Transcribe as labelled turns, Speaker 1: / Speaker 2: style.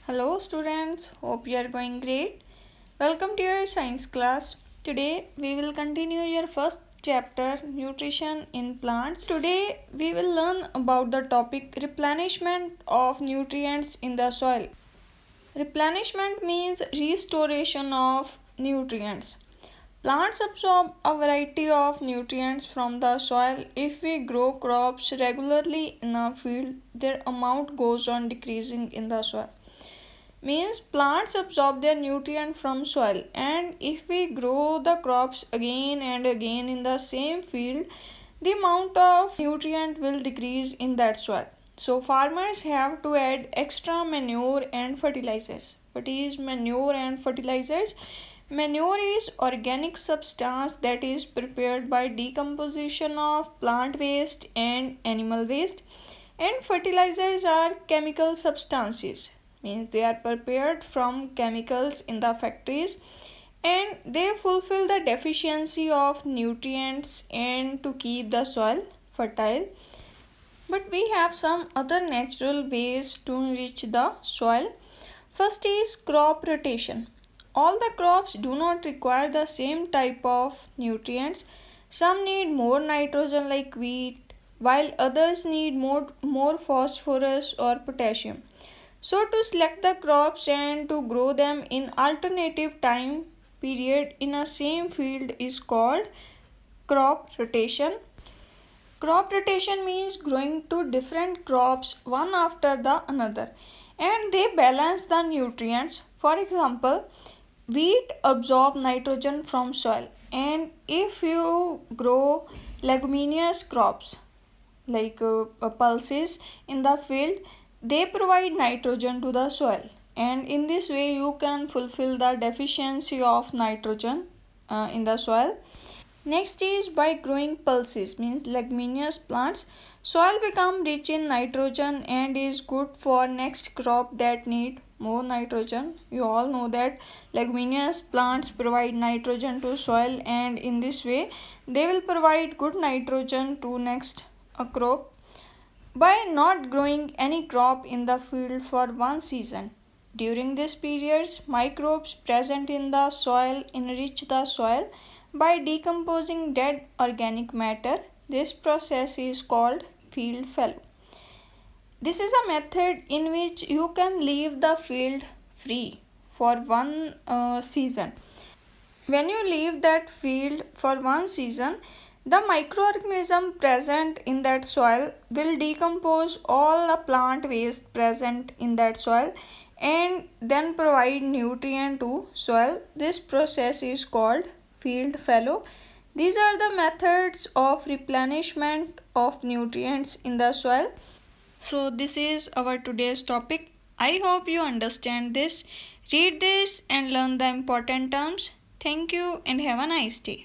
Speaker 1: Hello students, hope you are going great. Welcome to your science class. Today we will continue your first chapter nutrition in plants. Today we will learn about the topic replenishment of nutrients in the soil. Replenishment means restoration of nutrients. Plants absorb a variety of nutrients from the soil. If we grow crops regularly in a field, their amount goes on decreasing in the soil. Means plants absorb their nutrient from soil, and if we grow the crops again and again in the same field, the amount of nutrient will decrease in that soil. So farmers have to add extra manure and fertilizers. What is manure and fertilizers? Manure is organic substance that is prepared by decomposition of plant waste and animal waste, and fertilizers are chemical substances, means they are prepared from chemicals in the factories, and they fulfill the deficiency of nutrients and to keep the soil fertile. But we have some other natural ways to enrich the soil. First is crop rotation. All the crops do not require the same type of nutrients. Some need more nitrogen like wheat, while others need more phosphorus or potassium. So to select the crops and to grow them in alternative time period in a same field is called crop rotation. Crop rotation means growing two different crops one after the another, and they balance the nutrients. For example, wheat absorb nitrogen from soil, and if you grow leguminous crops like pulses in the field, they provide nitrogen to the soil, and in this way you can fulfill the deficiency of nitrogen in the soil. Next is by growing pulses, means leguminous plants. Soil become rich in nitrogen and is good for next crop that need more nitrogen. You all know that leguminous plants provide nitrogen to soil, and in this way they will provide good nitrogen to next crop. By not growing any crop in the field for one season, during this period, microbes present in the soil enrich the soil by decomposing dead organic matter. This process is called field fallow. This is a method in which you can leave the field free for one season. When you leave that field for one season, the microorganism present in that soil will decompose all the plant waste present in that soil and then provide nutrient to soil. This process is called field fallow. These are the methods of replenishment of nutrients in the soil. So this is our today's topic. I hope you understand this. Read this and learn the important terms. Thank you and have a nice day.